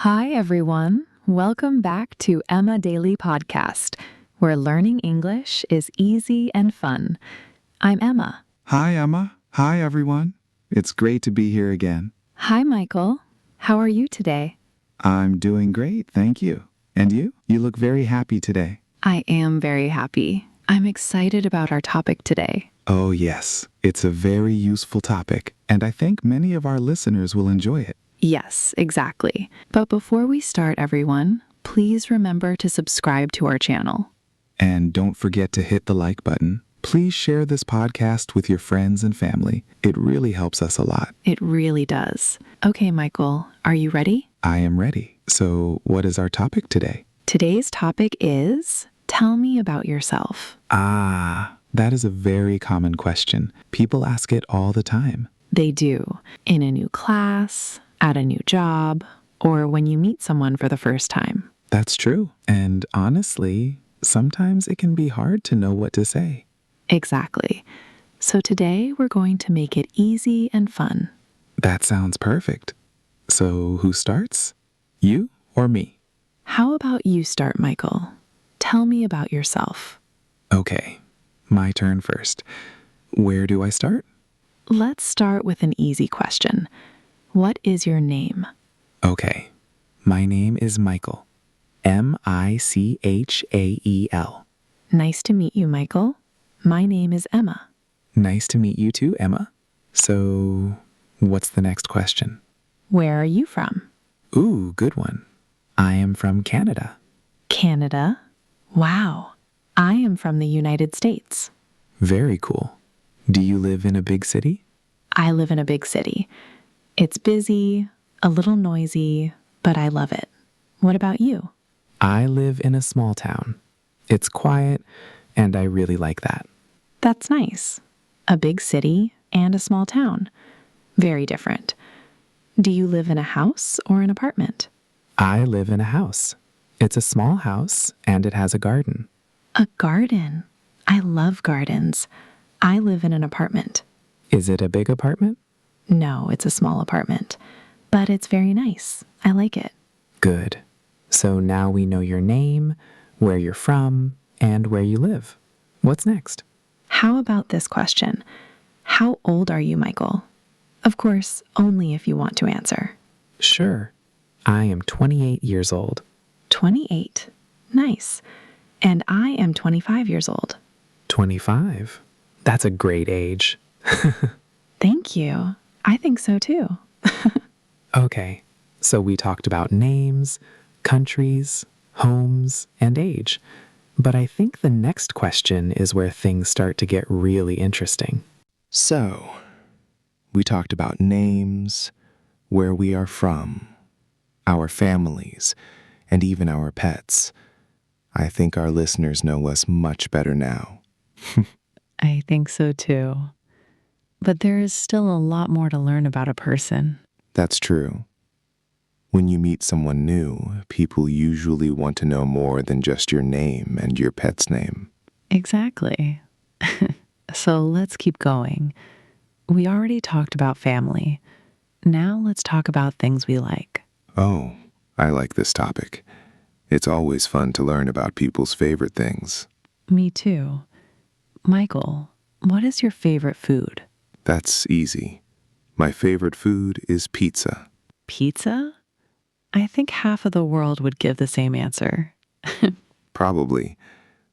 Hi, everyone. Welcome back to Emma Daily Podcast, where learning English is easy and fun. I'm Emma. Hi, Emma. Hi, everyone. It's great to be here again. Hi, Michael. How are you today? I'm doing great, thank you. And you? You look very happy today. I am very happy. I'm excited about our topic today. Oh, yes. It's a very useful topic, and I think many of our listeners will enjoy it. Yes, exactly. But before we start, everyone, please remember to subscribe to our channel. And don't forget to hit the like button. Please share this podcast with your friends and family. It really helps us a lot. It really does. Okay, Michael, are you ready? I am ready. So, what is our topic today? Today's topic is tell me about yourself. That is a very common question. People ask it all the time. They do. In a new class, at a new job, or when you meet someone for the first time. That's true. And honestly, sometimes it can be hard to know what to say. Exactly. So today we're going to make it easy and fun. That sounds perfect. So who starts? You or me? How about you start, Michael? Tell me about yourself. Okay, my turn first. Where do I start? Let's start with an easy question. What is your name? Okay, my name is Michael. Michael. Nice to meet you, Michael. My name is Emma. Nice to meet you too, Emma. So, what's the next question? Where are you from? Ooh, good one. I am from Canada. Canada? Wow. I am from the United States. Very cool. Do you live in a big city? I live in a big city. It's busy, a little noisy, but I love it. What about you? I live in a small town. It's quiet, and I really like that. That's nice. A big city and a small town. Very different. Do you live in a house or an apartment? I live in a house. It's a small house, and it has a garden. A garden. I love gardens. I live in an apartment. Is it a big apartment? No, it's a small apartment, but it's very nice. I like it. Good. So now we know your name, where you're from, and where you live. What's next? How about this question? How old are you, Michael? Of course, only if you want to answer. Sure. I am 28 years old. 28. Nice. And I am 25 years old. 25? That's a great age. Thank you. I think so too. Okay, so we talked about names, countries, homes, and age. But I think the next question is where things start to get really interesting. So, we talked about names, where we are from, our families, and even our pets. I think our listeners know us much better now. I think so too. But there is still a lot more to learn about a person. That's true. When you meet someone new, people usually want to know more than just your name and your pet's name. Exactly. So let's keep going. We already talked about family. Now let's talk about things we like. Oh, I like this topic. It's always fun to learn about people's favorite things. Me too. Michael, what is your favorite food? That's easy. My favorite food is pizza. Pizza? I think half of the world would give the same answer. Probably,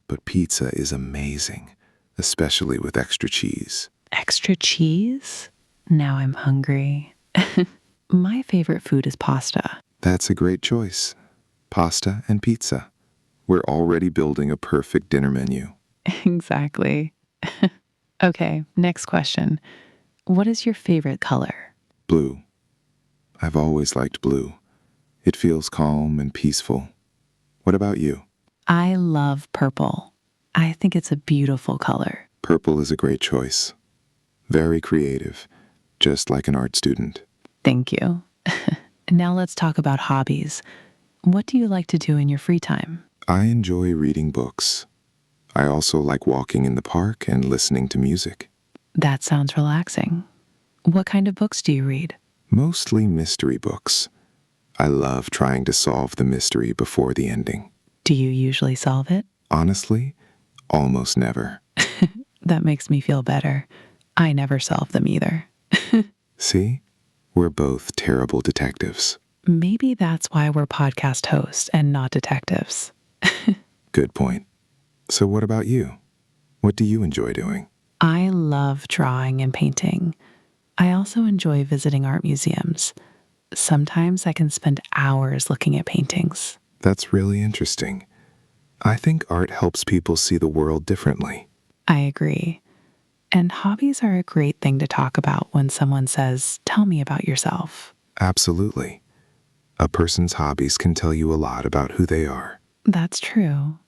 but pizza is amazing, especially with extra cheese. Extra cheese? Now I'm hungry. My favorite food is pasta. That's a great choice. Pasta and pizza. We're already building a perfect dinner menu. Exactly. Okay, next question. What is your favorite color? Blue. I've always liked blue. It feels calm and peaceful. What about you? I love purple. I think it's a beautiful color. Purple is a great choice. Very creative, just like an art student. Thank you. Now let's talk about hobbies. What do you like to do in your free time? I enjoy reading books. I also like walking in the park and listening to music. That sounds relaxing. What kind of books do you read? Mostly mystery books. I love trying to solve the mystery before the ending. Do you usually solve it? Honestly, almost never. That makes me feel better. I never solve them either. See? We're both terrible detectives. Maybe that's why we're podcast hosts and not detectives. Good point. So what about you? What do you enjoy doing? I love drawing and painting. I also enjoy visiting art museums. Sometimes I can spend hours looking at paintings. That's really interesting. I think art helps people see the world differently. I agree. And hobbies are a great thing to talk about when someone says, "Tell me about yourself." Absolutely. A person's hobbies can tell you a lot about who they are. That's true.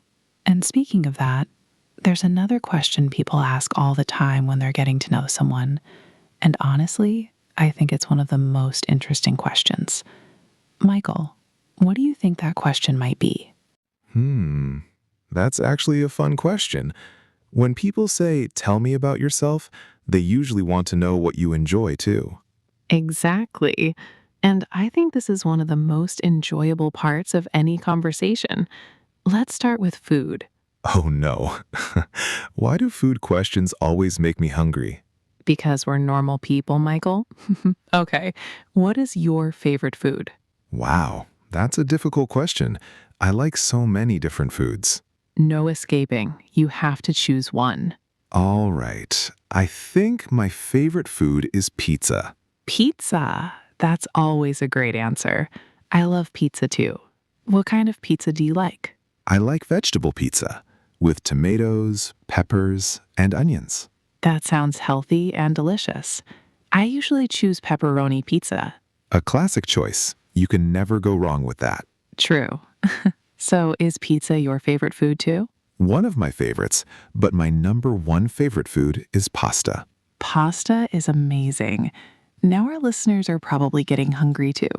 And speaking of that, there's another question people ask all the time when they're getting to know someone. And honestly, I think it's one of the most interesting questions. Michael, what do you think that question might be? That's actually a fun question. When people say, tell me about yourself, they usually want to know what you enjoy too. Exactly. And I think this is one of the most enjoyable parts of any conversation. Let's start with food. Oh no. Why do food questions always make me hungry? Because we're normal people, Michael. Okay, what is your favorite food? Wow, that's a difficult question. I like so many different foods. No escaping. You have to choose one. All right, I think my favorite food is pizza. Pizza. That's always a great answer. I love pizza too. What kind of pizza do you like? I like vegetable pizza with tomatoes, peppers, and onions. That sounds healthy and delicious. I usually choose pepperoni pizza. A classic choice. You can never go wrong with that. True. So is pizza your favorite food too? One of my favorites, but my number one favorite food is pasta. Pasta is amazing. Now our listeners are probably getting hungry too.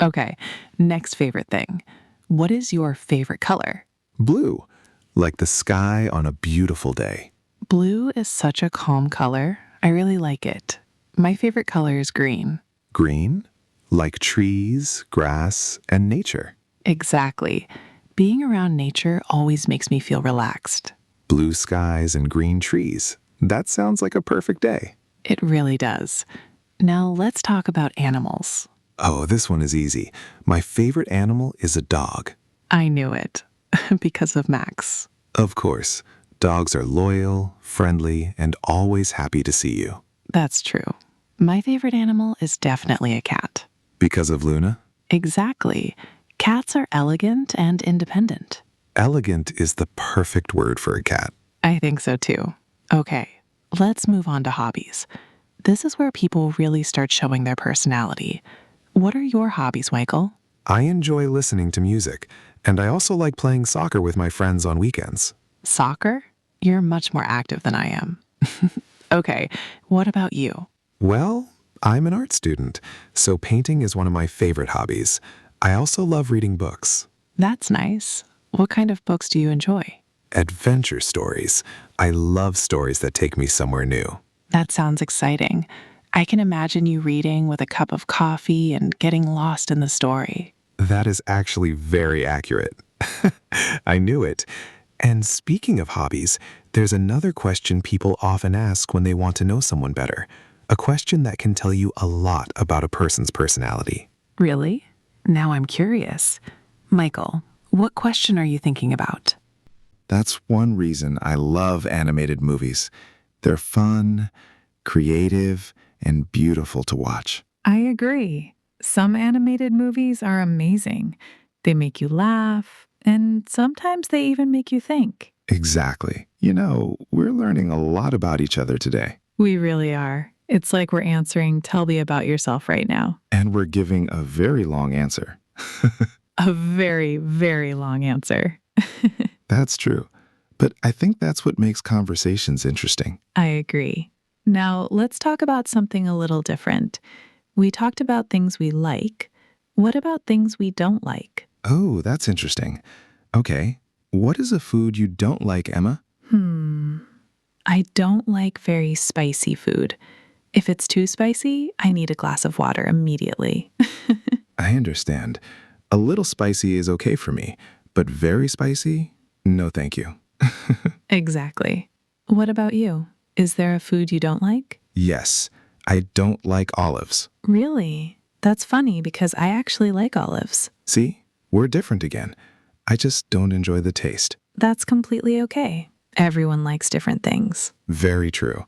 Okay, next favorite thing. What is your favorite color? Blue, like the sky on a beautiful day. Blue is such a calm color. I really like it. My favorite color is green. Green, like trees, grass, and nature. Exactly. Being around nature always makes me feel relaxed. Blue skies and green trees. That sounds like a perfect day. It really does. Now let's talk about animals. Oh, this one is easy. My favorite animal is a dog. I knew it. Because of Max. Of course, dogs are loyal, friendly, and always happy to see you. That's true. My favorite animal is definitely a cat. Because of Luna? Exactly. Cats are elegant and independent. Elegant is the perfect word for a cat. I think so too. Okay, let's move on to hobbies. This is where people really start showing their personality. What are your hobbies, Michael? I enjoy listening to music, and I also like playing soccer with my friends on weekends. Soccer? You're much more active than I am. Okay, what about you? Well, I'm an art student, so painting is one of my favorite hobbies. I also love reading books. That's nice. What kind of books do you enjoy? Adventure stories. I love stories that take me somewhere new. That sounds exciting. I can imagine you reading with a cup of coffee and getting lost in the story. That is actually very accurate. I knew it. And speaking of hobbies, there's another question people often ask when they want to know someone better. A question that can tell you a lot about a person's personality. Really? Now I'm curious. Michael, what question are you thinking about? That's one reason I love animated movies. They're fun, creative, and beautiful to watch. I agree. Some animated movies are amazing. They make you laugh, and sometimes they even make you think. Exactly. You know, we're learning a lot about each other today. We really are. It's like we're answering, tell me about yourself right now. And we're giving a very long answer. A very, very long answer. That's true. But I think that's what makes conversations interesting. I agree. Now, let's talk about something a little different. We talked about things we like. What about things we don't like? Oh, that's interesting. Okay. What is a food you don't like, Emma? I don't like very spicy food. If it's too spicy, I need a glass of water immediately. I understand. A little spicy is okay for me, but very spicy? No, thank you. Exactly. What about you? Is there a food you don't like? Yes, I don't like olives. Really? That's funny because I actually like olives. See, we're different again. I just don't enjoy the taste. That's completely okay. Everyone likes different things. Very true.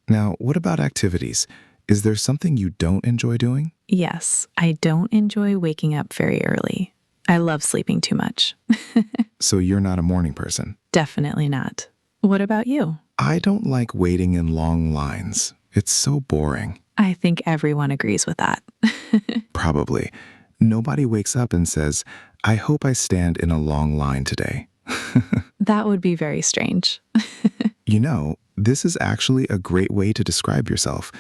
Now, what about activities? Is there something you don't enjoy doing? Yes, I don't enjoy waking up very early. I love sleeping too much. So you're not a morning person. Definitely not. What about you? I don't like waiting in long lines. It's so boring. I think everyone agrees with that. Probably. Nobody wakes up and says, I hope I stand in a long line today. That would be very strange. You know, this is actually a great way to describe yourself.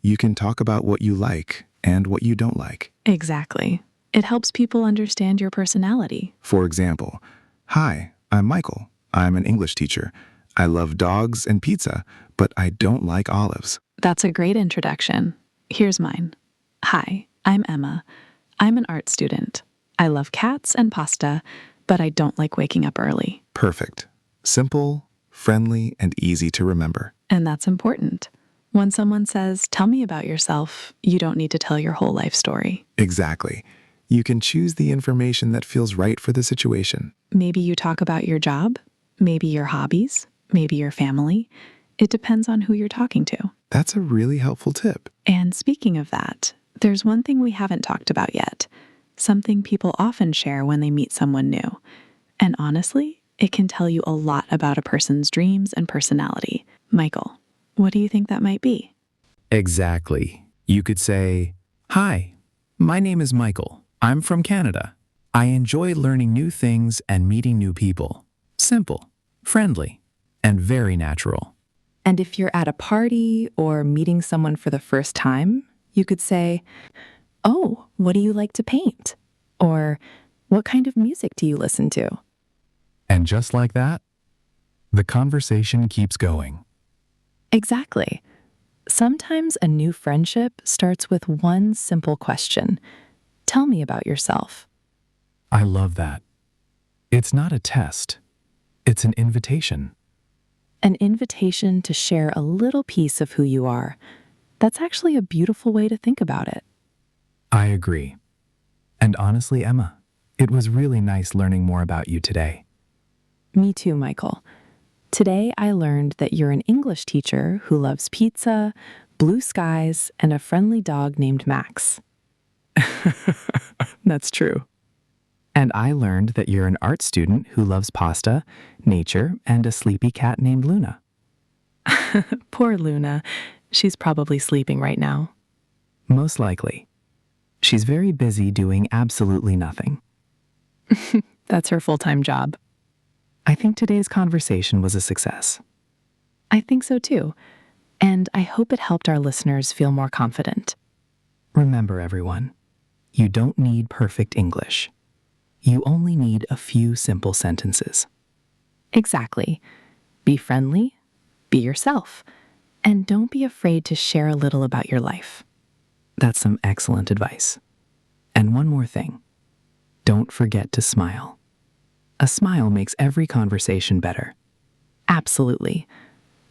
You can talk about what you like and what you don't like. Exactly. It helps people understand your personality. For example, hi, I'm Michael. I'm an English teacher. I love dogs and pizza, but I don't like olives. That's a great introduction. Here's mine. Hi, I'm Emma. I'm an art student. I love cats and pasta, but I don't like waking up early. Perfect. Simple, friendly, and easy to remember. And that's important. When someone says, tell me about yourself, you don't need to tell your whole life story. Exactly. You can choose the information that feels right for the situation. Maybe you talk about your job, maybe your hobbies, maybe your family. It depends on who you're talking to. That's a really helpful tip. And speaking of that, there's one thing we haven't talked about yet, something people often share when they meet someone new. And honestly, it can tell you a lot about a person's dreams and personality. Michael, what do you think that might be? Exactly. You could say, hi, my name is Michael. I'm from Canada. I enjoy learning new things and meeting new people. Simple, friendly, and very natural. And if you're at a party or meeting someone for the first time, you could say, oh, what do you like to paint? Or what kind of music do you listen to? And just like that, the conversation keeps going. Exactly. Sometimes a new friendship starts with one simple question. Tell me about yourself. I love that. It's not a test. It's an invitation. An invitation to share a little piece of who you are. That's actually a beautiful way to think about it. I agree. And honestly, Emma, it was really nice learning more about you today. Me too, Michael. Today I learned that you're an English teacher who loves pizza, blue skies, and a friendly dog named Max. That's true. And I learned that you're an art student who loves pasta, nature, and a sleepy cat named Luna. Poor Luna. She's probably sleeping right now. Most likely. She's very busy doing absolutely nothing. That's her full-time job. I think today's conversation was a success. I think so too. And I hope it helped our listeners feel more confident. Remember, everyone, you don't need perfect English. You only need a few simple sentences. Exactly. Be friendly, be yourself, and don't be afraid to share a little about your life. That's some excellent advice. And one more thing. Don't forget to smile. A smile makes every conversation better. Absolutely.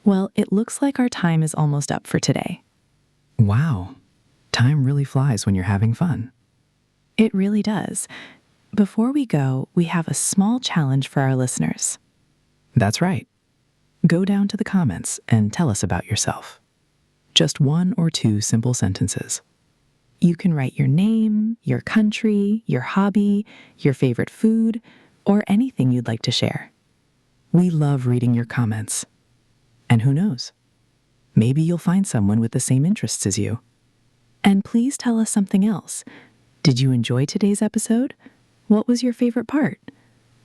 Well, it looks like our time is almost up for today. Wow. Time really flies when you're having fun. It really does. Before we go, we have a small challenge for our listeners. That's right. Go down to the comments and tell us about yourself. Just 1 or 2 simple sentences. You can write your name, your country, your hobby, your favorite food, or anything you'd like to share. We love reading your comments. And who knows? Maybe you'll find someone with the same interests as you. And please tell us something else. Did you enjoy today's episode? What was your favorite part?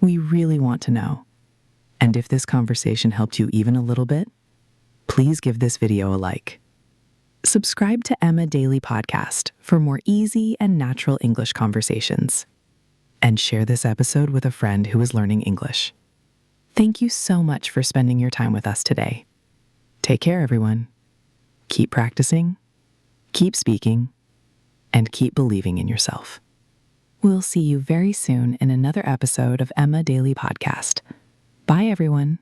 We really want to know. And if this conversation helped you even a little bit, please give this video a like. Subscribe to Emma Daily Podcast for more easy and natural English conversations. And share this episode with a friend who is learning English. Thank you so much for spending your time with us today. Take care, everyone. Keep practicing, keep speaking, and keep believing in yourself. We'll see you very soon in another episode of Emma Daily Podcast. Bye, everyone.